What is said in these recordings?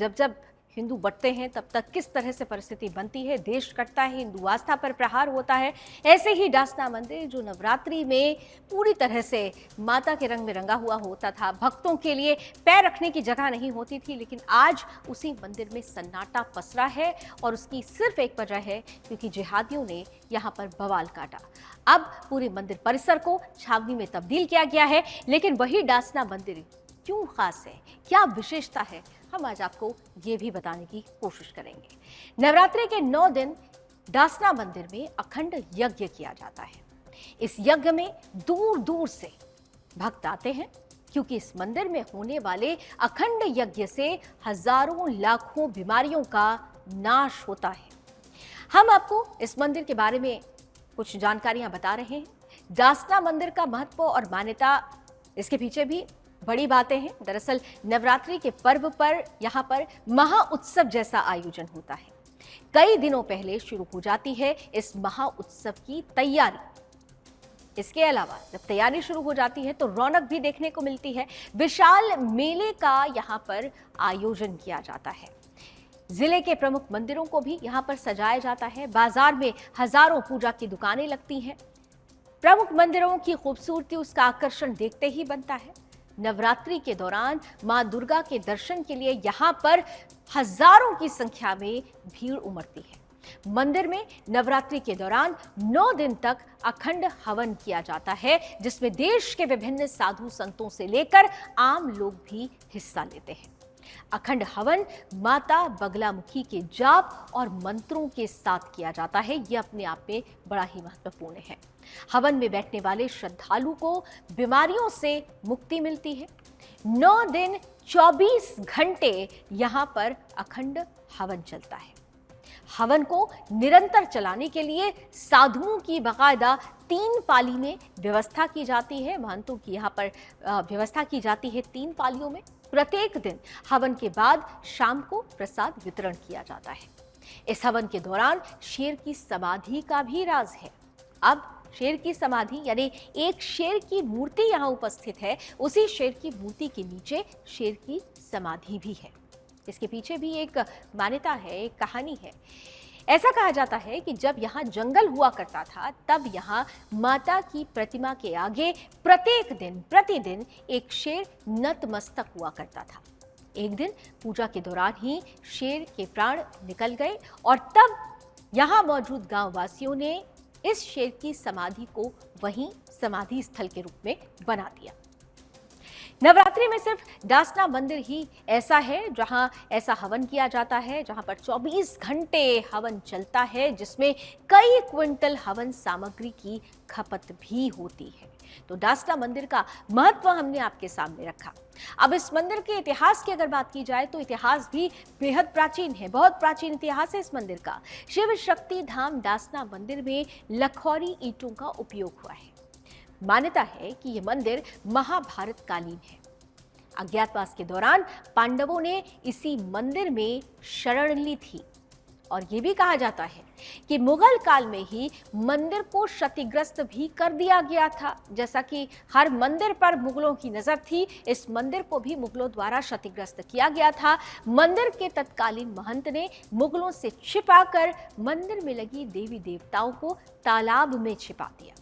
जब जब हिंदू बढ़ते हैं तब तक किस तरह से परिस्थिति बनती है, देश कटता है, हिंदू आस्था पर प्रहार होता है। ऐसे ही डासना मंदिर जो नवरात्रि में पूरी तरह से माता के रंग में रंगा हुआ होता था, भक्तों के लिए पैर रखने की जगह नहीं होती थी, लेकिन आज उसी मंदिर में सन्नाटा पसरा है और उसकी सिर्फ एक वजह है क्योंकि जिहादियों ने यहाँ पर बवाल काटा। अब पूरे मंदिर परिसर को छावनी में तब्दील किया गया है, लेकिन वही डासना मंदिर क्यों खास है, क्या विशेषता है, हम आज आपको ये भी बताने की कोशिश करेंगे। नवरात्रि के 9 दिन डासना मंदिर में अखंड यज्ञ किया जाता है। इस यज्ञ में दूर दूर से भक्त आते हैं क्योंकि इस मंदिर में होने वाले अखंड यज्ञ से हजारों लाखों बीमारियों का नाश होता है। हम आपको इस मंदिर के बारे में कुछ जानकारियां बता रहे हैं। डासना मंदिर का महत्व और मान्यता, इसके पीछे भी बड़ी बातें हैं। दरअसल नवरात्रि के पर्व पर यहाँ पर महाउत्सव जैसा आयोजन होता है। कई दिनों पहले शुरू हो जाती है इस महाउत्सव की तैयारी। इसके अलावा जब तैयारी शुरू हो जाती है तो रौनक भी देखने को मिलती है। विशाल मेले का यहाँ पर आयोजन किया जाता है। जिले के प्रमुख मंदिरों को भी यहाँ पर सजाया जाता है। बाजार में हजारों पूजा की दुकानें लगती हैं। प्रमुख मंदिरों की खूबसूरती उसका आकर्षण देखते ही बनता है। नवरात्रि के दौरान मां दुर्गा के दर्शन के लिए यहाँ पर हजारों की संख्या में भीड़ उमड़ती है। मंदिर में नवरात्रि के दौरान 9 दिन तक अखंड हवन किया जाता है, जिसमें देश के विभिन्न साधु संतों से लेकर आम लोग भी हिस्सा लेते हैं। अखंड हवन माता बगलामुखी के जाप और मंत्रों के साथ किया जाता है। यह अपने आप में बड़ा ही महत्वपूर्ण है। हवन में बैठने वाले श्रद्धालु को बीमारियों से मुक्ति मिलती है। 9 दिन 24 घंटे यहाँ पर अखंड हवन चलता है। हवन को निरंतर चलाने के लिए साधुओं की बाकायदा 3 पाली में व्यवस्था की जाती है। महंतों की यहाँ पर व्यवस्था की जाती है 3 पालियों में। प्रत्येक दिन हवन के बाद शाम को प्रसाद वितरण किया जाता है। इस हवन के दौरान शेर की समाधि का भी राज है। अब शेर की समाधि यानी एक शेर की मूर्ति यहाँ उपस्थित है, उसी शेर की मूर्ति के नीचे शेर की समाधि भी है। इसके पीछे भी एक मान्यता है, एक कहानी है। ऐसा कहा जाता है कि जब यहाँ जंगल हुआ करता था तब यहाँ माता की प्रतिमा के आगे प्रतिदिन एक शेर नतमस्तक हुआ करता था। एक दिन पूजा के दौरान ही शेर के प्राण निकल गए और तब यहाँ मौजूद गांव वासियों ने इस शेर की समाधि को वहीं समाधि स्थल के रूप में बना दिया। नवरात्रि में सिर्फ डासना मंदिर ही ऐसा है जहां ऐसा हवन किया जाता है, जहां पर 24 घंटे हवन चलता है, जिसमें कई क्विंटल हवन सामग्री की खपत भी होती है। तो डासना मंदिर का महत्व हमने आपके सामने रखा। अब इस मंदिर के इतिहास की अगर बात की जाए तो इतिहास भी बेहद प्राचीन है। बहुत प्राचीन इतिहास है इस मंदिर का। शिव शक्ति धाम डासना मंदिर में लखौरी ईंटों का उपयोग हुआ है। मान्यता है कि यह मंदिर महाभारत कालीन है। अज्ञातवास के दौरान पांडवों ने इसी मंदिर में शरण ली थी और यह भी कहा जाता है कि मुगल काल में ही मंदिर को क्षतिग्रस्त भी कर दिया गया था। जैसा कि हर मंदिर पर मुगलों की नजर थी, इस मंदिर को भी मुगलों द्वारा क्षतिग्रस्त किया गया था। मंदिर के तत्कालीन महंत ने मुगलों से छिपाकर मंदिर में लगी देवी देवताओं को तालाब में छिपा दिया।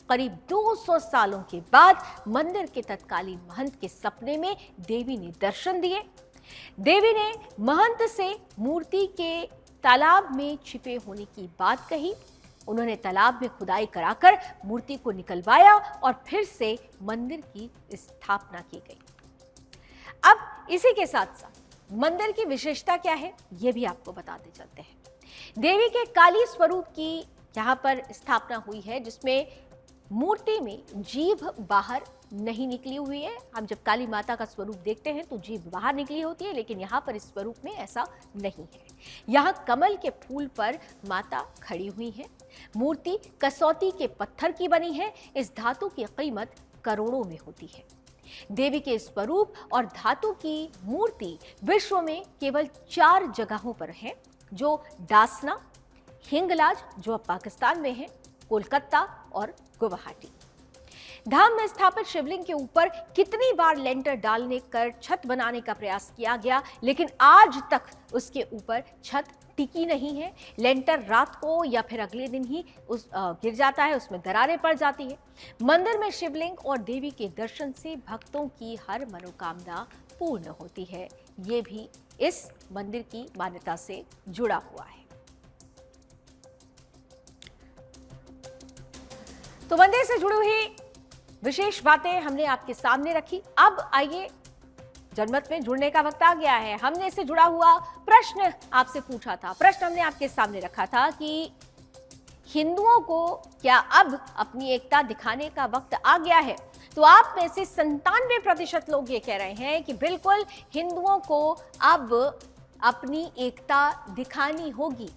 करीब 200 सालों के बाद मंदिर के तत्कालीन महंत के सपने में देवी ने दर्शन दिए। देवी ने महंत से मूर्ति के तालाब में छिपे होने की बात कही। उन्होंने तालाब में खुदाई कराकर मूर्ति को निकलवाया और फिर से मंदिर की स्थापना की गई। अब इसी के साथ साथ मंदिर की विशेषता क्या है, यह भी आपको बताते चलते हैं। देवी के काली स्वरूप की यहाँ पर स्थापना हुई है, जिसमें मूर्ति में जीभ बाहर नहीं निकली हुई है। हम जब काली माता का स्वरूप देखते हैं तो जीभ बाहर निकली होती है, लेकिन यहाँ पर इस स्वरूप में ऐसा नहीं है। यहाँ कमल के फूल पर माता खड़ी हुई है। मूर्ति कसौती के पत्थर की बनी है। इस धातु की कीमत करोड़ों में होती है। देवी के स्वरूप और धातु की मूर्ति विश्व में केवल 4 जगहों पर है, जो डासना, हिंगलाज जो अब पाकिस्तान में है, कोलकाता और गुवाहाटी। धाम में स्थापित शिवलिंग के ऊपर कितनी बार लेंटर डालने कर छत बनाने का प्रयास किया गया, लेकिन आज तक उसके ऊपर छत टिकी नहीं है। लेंटर रात को या फिर अगले दिन ही गिर जाता है, उसमें दरारें पड़ जाती है। मंदिर में शिवलिंग और देवी के दर्शन से भक्तों की हर मनोकामना पूर्ण होती है। ये भी इस मंदिर की मान्यता से जुड़ा हुआ है। तो मंदिर से जुड़ी हुई विशेष बातें हमने आपके सामने रखी। अब आइए, जनमत में जुड़ने का वक्त आ गया है। हमने इससे जुड़ा हुआ प्रश्न आपसे पूछा था। प्रश्न हमने आपके सामने रखा था कि हिंदुओं को क्या अब अपनी एकता दिखाने का वक्त आ गया है? तो आप में से 97% लोग ये कह रहे हैं कि बिल्कुल हिंदुओं को अब अपनी एकता दिखानी होगी।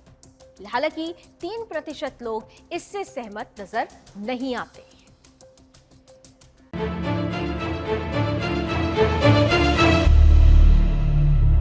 हालांकि 3% लोग इससे सहमत नजर नहीं आते।